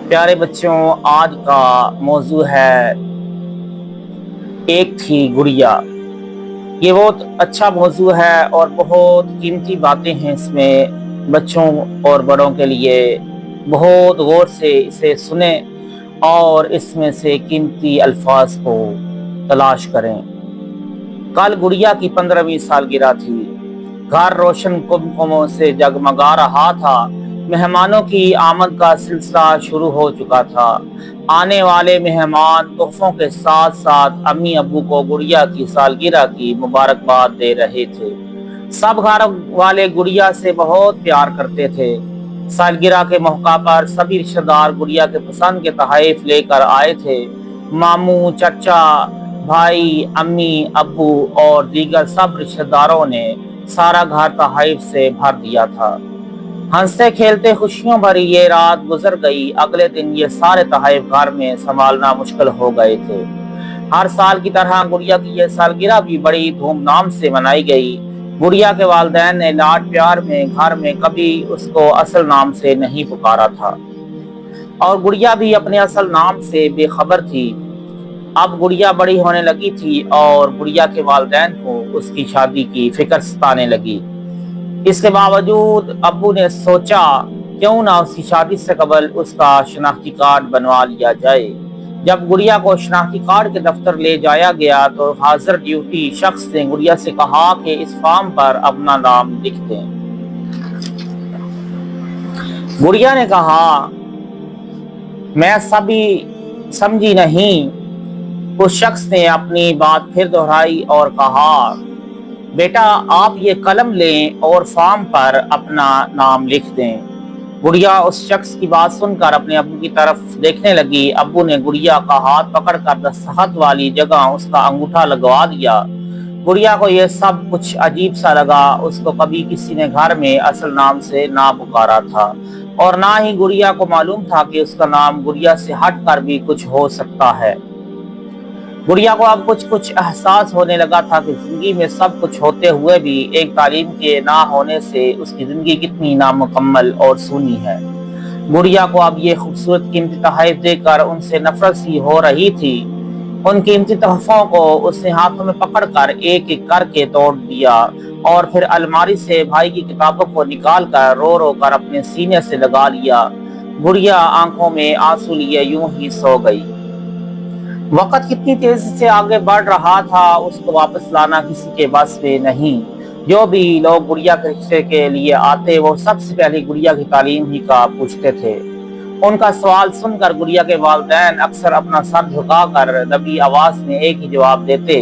پیارے بچوں، آج کا موضوع ہے ایک تھی گڑیا۔ یہ بہت اچھا موضوع ہے اور بہت قیمتی باتیں ہیں اس میں، بچوں اور بڑوں کے لیے۔ بہت غور سے اسے سنیں اور اس میں سے قیمتی الفاظ کو تلاش کریں۔ کل گڑیا کی 15ویں سالگرہ تھی۔ گھر روشن کمکموں سے جگمگا رہا تھا۔ مہمانوں کی آمد کا سلسلہ شروع ہو چکا تھا۔ آنے والے مہمان تحفوں کے ساتھ ساتھ امی ابو کو گڑیا کی سالگرہ کی مبارکباد دے رہے تھے۔ سب گھر والے گڑیا سے بہت پیار کرتے تھے۔ سالگرہ کے موقع پر سبھی رشتہ دار گڑیا کے پسند کے تحائف لے کر آئے تھے۔ ماموں، چچا، بھائی، امی ابو اور دیگر سب رشتہ داروں نے سارا گھر تحائف سے بھر دیا تھا۔ ہنستے کھیلتے خوشیوں بھری یہ رات گزر گئی۔ اگلے دن یہ سارے تحائف گھر میں سنبھالنا مشکل ہو گئے تھے۔ ہر سال کی طرح گڑیا کی یہ سالگرہ بھی بڑی دھوم دھام سے منائی گئی۔ گڑیا کے والدین نے لاڈ پیار میں گھر میں کبھی اس کو اصل نام سے نہیں پکارا تھا، اور گڑیا بھی اپنے اصل نام سے بے خبر تھی۔ اب گڑیا بڑی ہونے لگی تھی اور گڑیا کے والدین کو اس کی شادی کی فکر ستانے لگی۔ اس کے باوجود ابو نے سوچا کیوں نہ اس کی شادی سے قبل اس کا شناختی کارڈ بنوا لیا جائے۔ جب گڑیا کو شناختی کارڈ کے دفتر لے جایا گیا تو حاضر ڈیوٹی شخص نے گڑیا سے کہا کہ اس فارم پر اپنا نام لکھ دیں۔ گڑیا نے کہا، میں سمجھی نہیں۔ اس شخص نے اپنی بات پھر دہرائی اور کہا، بیٹا آپ یہ قلم لیں اور فارم پر اپنا نام لکھ دیں۔ گڑیا اس شخص کی بات سن کر اپنے ابو کی طرف دیکھنے لگی۔ ابو نے گڑیا کا ہاتھ پکڑ کر دستخط والی جگہ اس کا انگوٹھا لگوا دیا۔ گڑیا کو یہ سب کچھ عجیب سا لگا۔ اس کو کبھی کسی نے گھر میں اصل نام سے نہ پکارا تھا، اور نہ ہی گڑیا کو معلوم تھا کہ اس کا نام گڑیا سے ہٹ کر بھی کچھ ہو سکتا ہے۔ گڑیا کو اب کچھ احساس ہونے لگا تھا کہ زندگی میں سب کچھ ہوتے ہوئے بھی ایک تعلیم کے نہ ہونے سے اس کی زندگی کتنی نامکمل اور سونی ہے۔ گڑیا کو اب یہ خوبصورت قیمتی تحائف دے کر ان سے نفرت سی ہو رہی تھی۔ ان قیمتی تحفوں کو اس نے ہاتھوں میں پکڑ کر ایک ایک کر کے توڑ دیا اور پھر الماری سے بھائی کی کتابوں کو نکال کر رو رو کر اپنے سینے سے لگا لیا۔ گڑیا آنکھوں میں آنسو لیے یوں ہی سو گئی۔ وقت کتنی تیزی سے آگے بڑھ رہا تھا، اس کو واپس لانا کسی کے بس میں نہیں۔ جو بھی لوگ گڑیا کے رشتے کے لیے آتے وہ سب سے پہلے گڑیا کی تعلیم ہی کا پوچھتے تھے۔ ان کا سوال سن کر گڑیا کے والدین اکثر اپنا سر جھکا کر دبی آواز میں ایک ہی جواب دیتے،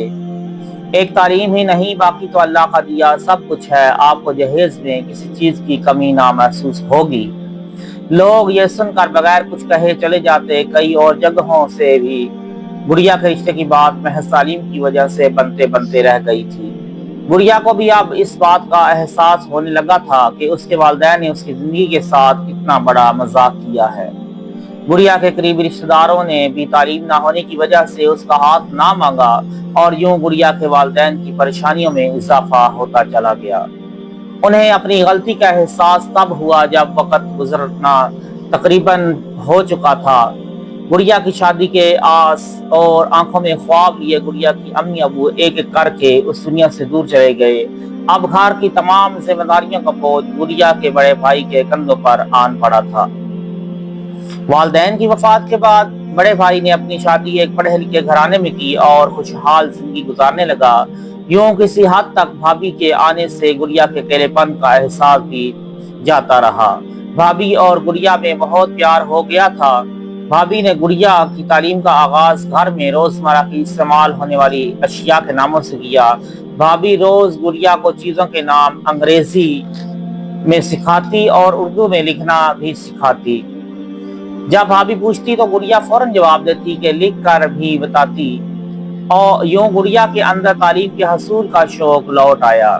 ایک تعلیم ہی نہیں، باقی تو اللہ کا دیا سب کچھ ہے، آپ کو جہیز میں کسی چیز کی کمی نہ محسوس ہوگی۔ لوگ یہ سن کر بغیر کچھ کہے چلے جاتے۔ کئی اور جگہوں سے بھی گڑیا کے رشتے کی بات محض تعلیم کی وجہ سے بنتے رہ گئی تھی۔ گڑیا کو بھی اب اس بات کا احساس ہونے لگا تھا کہ اس کے والدین نے اس کی زندگی کے ساتھ کتنا بڑا مذاق کیا ہے۔ گڑیا کے قریبی رشتہ داروں نے بھی تعلیم نہ ہونے کی وجہ سے اس کا ہاتھ نہ مانگا، اور یوں گڑیا کے والدین کی پریشانیوں میں اضافہ ہوتا چلا گیا۔ انہیں اپنی غلطی کا احساس تب ہوا جب وقت گزرنا تقریباً ہو چکا تھا۔ گڑیا کی شادی کے آس اور آنکھوں میں خواب لیے گڑیا کی امی ابو ایک ایک کر کے اس دنیا سے دور چلے گئے۔ اب گھر کی تمام ذمہ داریوں کا بوجھ گڑیا کے بڑے بھائی کے کندھوں پر آن پڑا تھا۔ والدین کی وفات کے بعد بڑے بھائی نے اپنی شادی ایک پڑھے لکھے گھرانے میں کی اور خوشحال زندگی گزارنے لگا۔ یوں کسی حد تک بھابھی کے آنے سے گڑیا کے اکیلے پن کا احساس بھی جاتا رہا۔ بھابھی اور گڑیا میں بہت پیار ہو گیا تھا۔ بھابھی نے گڑیا کی تعلیم کا آغاز گھر میں روزمرہ کی استعمال ہونے والی اشیاء کے ناموں سے کیا۔ بھابھی روز گڑیا کو چیزوں کے نام انگریزی میں سکھاتی اور اردو میں لکھنا بھی سکھاتی۔ جب بھابھی پوچھتی تو گڑیا فوراً جواب دیتی کہ لکھ کر بھی بتاتی، اور یوں گڑیا کے اندر تعلیم کے حصول کا شوق لوٹ آیا۔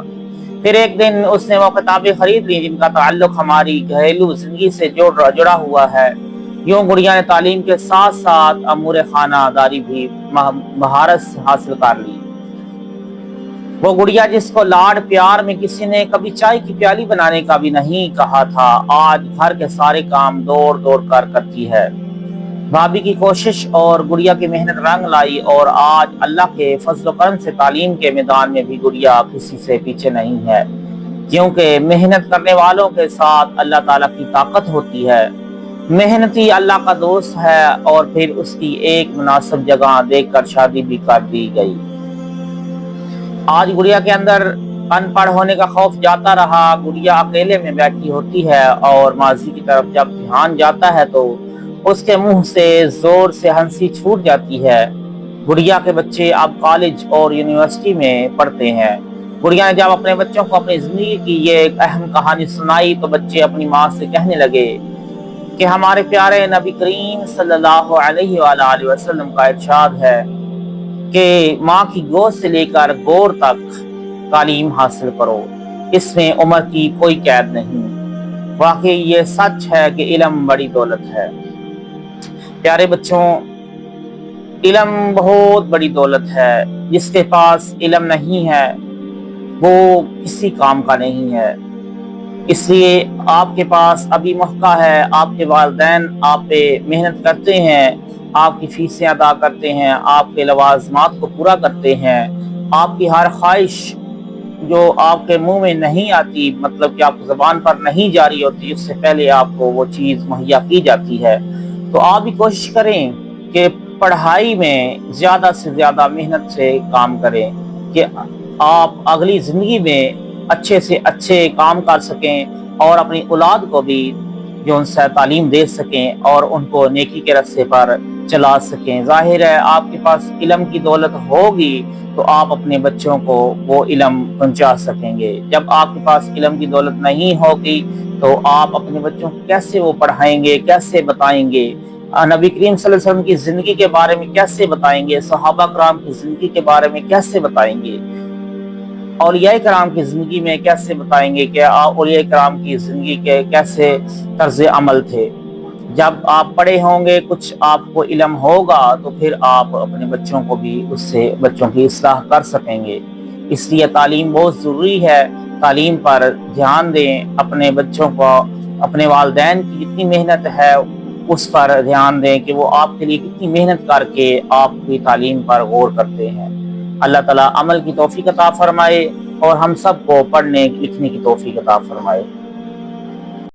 پھر ایک دن اس نے وہ کتابیں خرید لی جن کا تعلق ہماری گھریلو زندگی سے جڑا ہوا ہے۔ یوں گڑیا نے تعلیم کے ساتھ ساتھ امور خانہ داری بھی مہارت حاصل کر لی۔ وہ گڑیا جس کو لاڈ پیار میں کسی نے کبھی چائے کی پیالی بنانے کا بھی نہیں کہا تھا، آج گھر کے سارے کام دوڑ کر کرتی ہے۔ بھابھی کی کوشش اور گڑیا کی محنت رنگ لائی اور آج اللہ کے فضل و کرم سے تعلیم کے میدان میں بھی گڑیا کسی سے پیچھے نہیں ہے، کیونکہ محنت کرنے والوں کے ساتھ اللہ تعالیٰ کی طاقت ہوتی ہے۔ محنتی اللہ کا دوست ہے اور پھر اس کی ایک مناسب جگہ دیکھ کر شادی بھی کر دی گئی۔ آج گڑیا کے اندر ان پڑھ ہونے کا خوف جاتا رہا۔ گڑیا اکیلے میں بیٹھی ہوتی ہے اور ماضی کی طرف جب دھیان جاتا ہے تو اس کے منہ سے زور سے ہنسی چھوٹ جاتی ہے۔ گڑیا کے بچے اب کالج اور یونیورسٹی میں پڑھتے ہیں۔ گڑیا نے جب اپنے بچوں کو اپنی زندگی کی یہ ایک اہم کہانی سنائی تو بچے اپنی ماں سے کہنے لگے کہ ہمارے پیارے نبی کریم صلی اللہ علیہ وآلہ وسلم کا ارشاد ہے کہ ماں کی گود سے لے کر گور تک تعلیم حاصل کرو، اس میں عمر کی کوئی قید نہیں۔ واقعی یہ سچ ہے کہ علم بڑی دولت ہے۔ پیارے بچوں، علم بہت بڑی دولت ہے۔ جس کے پاس علم نہیں ہے وہ کسی کام کا نہیں ہے۔ اس لیے آپ کے پاس ابھی موقع ہے، آپ کے والدین آپ پہ محنت کرتے ہیں، آپ کی فیسیں ادا کرتے ہیں، آپ کے لوازمات کو پورا کرتے ہیں، آپ کی ہر خواہش جو آپ کے منہ میں نہیں آتی، مطلب کہ آپ کی زبان پر نہیں جاری ہوتی، اس سے پہلے آپ کو وہ چیز مہیا کی جاتی ہے۔ تو آپ بھی کوشش کریں کہ پڑھائی میں زیادہ سے زیادہ محنت سے کام کریں کہ آپ اگلی زندگی میں اچھے سے اچھے کام کر سکیں اور اپنی اولاد کو بھی جو ان سے تعلیم دے سکیں اور ان کو نیکی کے راستے پر چلا سکیں۔ ظاہر ہے آپ کے پاس علم کی دولت ہوگی تو آپ اپنے بچوں کو وہ علم پہنچا سکیں گے۔ جب آپ کے پاس علم کی دولت نہیں ہوگی تو آپ اپنے بچوں کو کیسے وہ پڑھائیں گے، کیسے بتائیں گے؟ نبی کریم صلی اللہ علیہ وسلم کی زندگی کے بارے میں کیسے بتائیں گے؟ صحابہ کرام کی زندگی کے بارے میں کیسے بتائیں گے؟ اولیاء کرام کی زندگی میں کیسے بتائیں گے کہ اولیاء کرام کی زندگی کے کیسے طرز عمل تھے؟ جب آپ پڑھے ہوں گے، کچھ آپ کو علم ہوگا تو پھر آپ اپنے بچوں کو بھی اس سے بچوں کی اصلاح کر سکیں گے۔ اس لیے تعلیم بہت ضروری ہے۔ تعلیم پر دھیان دیں، اپنے بچوں کو، اپنے والدین کی جتنی محنت ہے اس پر دھیان دیں کہ وہ آپ کے لیے کتنی محنت کر کے آپ کی تعلیم پر غور کرتے ہیں۔ اللہ تعالیٰ عمل کی توفیق عطا فرمائے اور ہم سب کو پڑھنے لکھنے کی توفیق عطا فرمائے۔